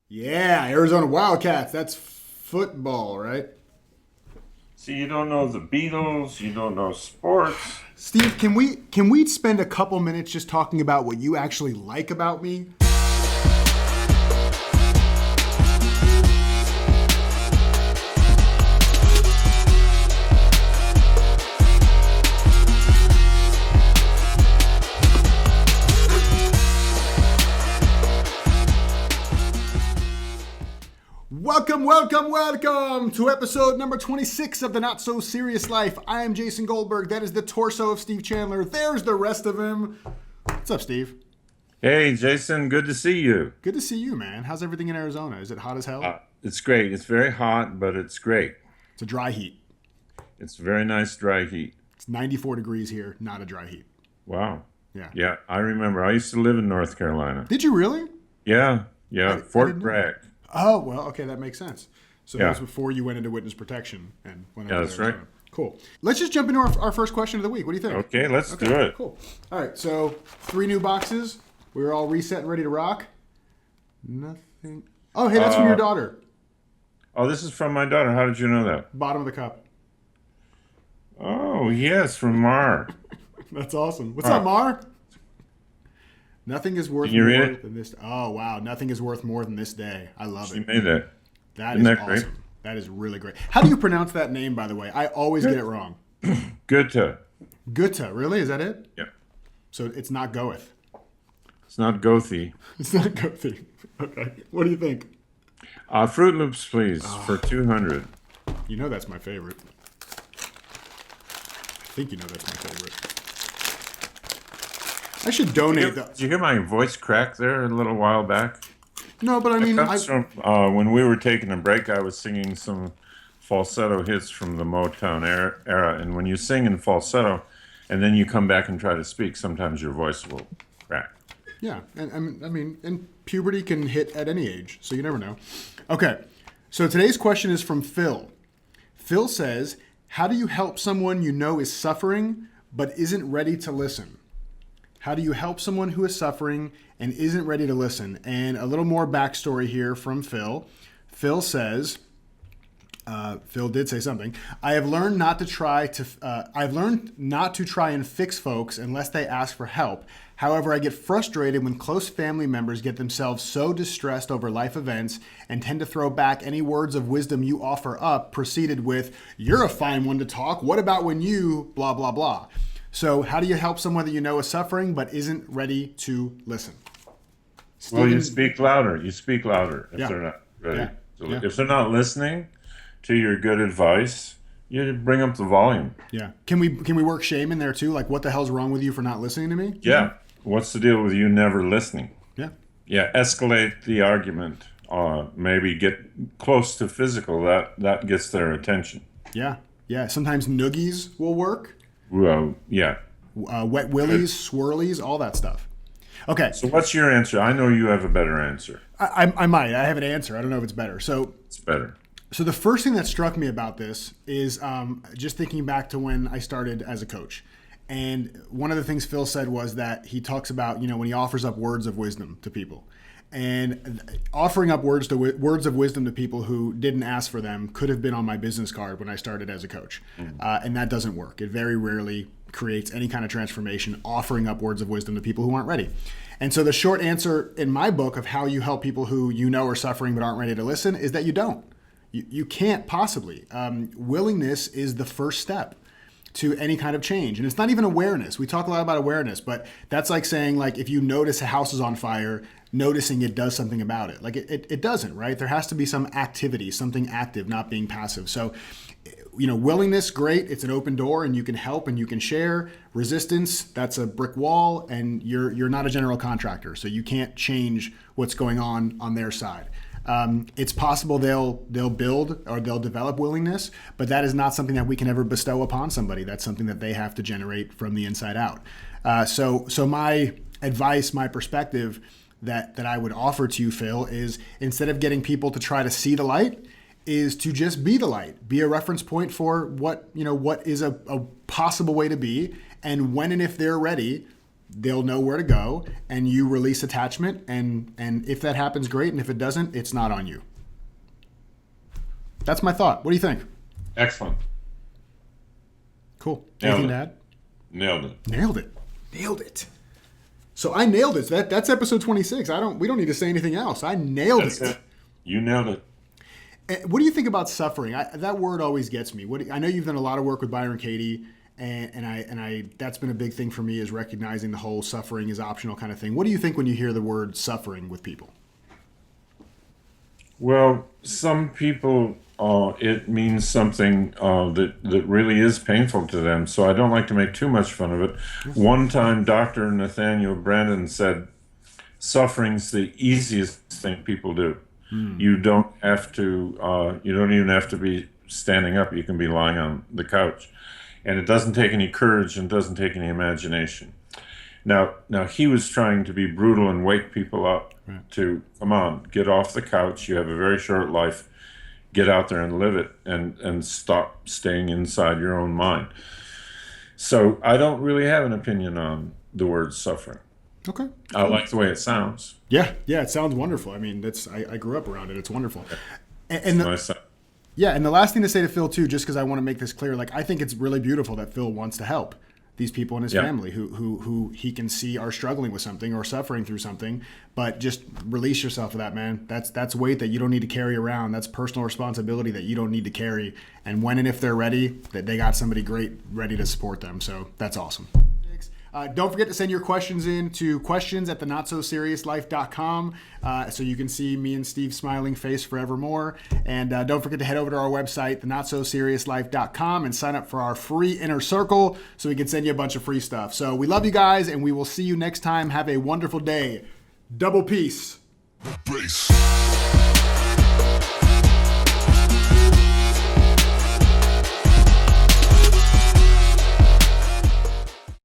Yeah, Arizona Wildcats. That's football, right? See, you don't know the Beatles, you don't know sports. Steve, can we spend a couple minutes just talking about what you actually like about me? Welcome to episode number 26 of the Not So Serious Life. I am Jason Goldberg. That is the torso of Steve Chandler. There's the rest of him. What's up, Steve? Hey, Jason, good to see you. Good to see you, man. How's everything in Arizona? Is it hot as hell? It's great. It's very hot, but it's great. It's a dry heat. It's very nice dry heat. It's 94 degrees here, not a dry heat. Wow. Yeah. Yeah, I remember. I used to live in North Carolina. Did you really? Yeah, I Fort didn't know. Bragg. Oh, well, okay, that makes sense. So that Yeah, was before you went into witness protection and went yeah, over to that's right. Arizona. Cool. Let's just jump into our first question of the week. What do you think? Okay, let's do Okay, it. cool. All right, so 3 new boxes. We were all reset and ready to rock. Nothing. Oh, hey, that's from your Uh, daughter. oh, this is from my daughter. How did you know that? Bottom of the cup. Oh, yes, from Mar. That's awesome. What's up, Huh. Mar? Nothing is worth Can you read more it? than this. Oh, wow. Nothing is worth more than this day. I love She it. made that. That Isn't is that awesome. great? That is really great. How do you pronounce that name, by the way? I always get it wrong. Goethe. Gutta, really? Is that it? Yeah. So it's not Goeth. It's not Goethe. It's not Goethe. Okay. What do you think? Fruit Loops, please, for 200. You know that's my favorite. I think you know that's my favorite. I should donate the. Did you hear my voice crack there a little while back? No, but I It mean, comes from when we were taking a break. I was singing some falsetto hits from the Motown era, and when you sing in falsetto, and then you come back and try to speak, sometimes your voice will crack. yeah, and I mean, and puberty can hit at any age, so you never know. Okay, so today's question is from Phil. Phil says, "How do you help someone you know is suffering but isn't ready to listen?" How do you help someone who is suffering and isn't ready to listen? And a little more backstory here from Phil. Phil says, Phil did say something. I've learned not to try and fix folks unless they ask for help. However, I get frustrated when close family members get themselves so distressed over life events and tend to throw back any words of wisdom you offer up, preceded with, "You're a fine one to talk. What about when you blah, blah, blah." So how do you help someone that you know is suffering but isn't ready to listen? Well, you Stephen, speak louder. You speak louder if yeah, they're not ready. yeah, So yeah, if they're not listening to your good advice, you bring up the volume. yeah. Can we work shame in there too? Like, what the hell's wrong with you for not listening to me? Yeah. What's the deal with you never listening? Yeah. Yeah, escalate the argument. Maybe get close to physical. That gets their attention. Yeah. Yeah. Sometimes noogies will work. Well, yeah. Wet willies, swirlies, all that stuff. Okay. So what's your answer? I know you have a better answer. I might. I have an answer. I don't know if it's better. It's better. So the first thing that struck me about this is just thinking back to when I started as a coach. And one of the things Phil said was that he talks about, when he offers up words of wisdom to people. And offering up words of wisdom to people who didn't ask for them could have been on my business card when I started as a coach, and that doesn't work. It very rarely creates any kind of transformation. Offering up words of wisdom to people who aren't ready, and so the short answer in my book of how you help people who you know are suffering but aren't ready to listen is that you don't. You can't possibly. Willingness is the first step to any kind of change. And it's not even awareness. We talk a lot about awareness, but that's like saying, like, if you notice a house is on fire, noticing it does something about it. Like it doesn't, right? There has to be some activity, something active, not being passive. So, willingness, great. It's an open door and you can help and you can share. Resistance, that's a brick wall, and you're not a general contractor. So you can't change what's going on their side. It's possible they'll build or they'll develop willingness, but that is not something that we can ever bestow upon somebody. That's something that they have to generate from the inside out. So my advice, my perspective that I would offer to you, Phil, is instead of getting people to try to see the light, is to just be the light, be a reference point for what is a possible way to be, and when and if they're ready, they'll know where to go, and you release attachment. And if that happens, great. And if it doesn't, it's not on you. That's my thought. What do you think? Excellent. Cool. Nailed Anything it. to add? Nailed it. Nailed it. So I nailed it. That's episode 26. We don't need to say anything else. I nailed it. You nailed it. What do you think about suffering? That word always gets me. I know you've done a lot of work with Byron Katie, and I that's been a big thing for me, is recognizing the whole suffering is optional kind of thing. What do you think when you hear the word suffering with people? Well, some people, it means something that really is painful to them. So I don't like to make too much fun of it. One time, Dr. Nathaniel Brandon said, "Suffering's the easiest thing people do. You don't have to. You don't even have to be standing up. You can be lying on the couch, and it doesn't take any courage and doesn't take any imagination." Now he was trying to be brutal and wake people up to, come on, get off the couch. You have a very short life. Get out there and live it, and stop staying inside your own mind. So I don't really have an opinion on the word suffering. Okay. I like the way it sounds. Yeah, it sounds wonderful. I mean, I grew up around it. It's wonderful. And nice. Yeah, and the last thing to say to Phil too, just because I want to make this clear, like, I think it's really beautiful that Phil wants to help these people in his family who he can see are struggling with something or suffering through something, but just release yourself of that, man. That's weight that you don't need to carry around. That's personal responsibility that you don't need to carry. And when and if they're ready, that they got somebody great ready to support them. So that's awesome. Don't forget to send your questions in to questions@thenotsoseriouslife.com so you can see me and Steve's smiling face forevermore. And don't forget to head over to our website, thenotsoseriouslife.com, and sign up for our free inner circle so we can send you a bunch of free stuff. So we love you guys, and we will see you next time. Have a wonderful day. Double peace. Bass.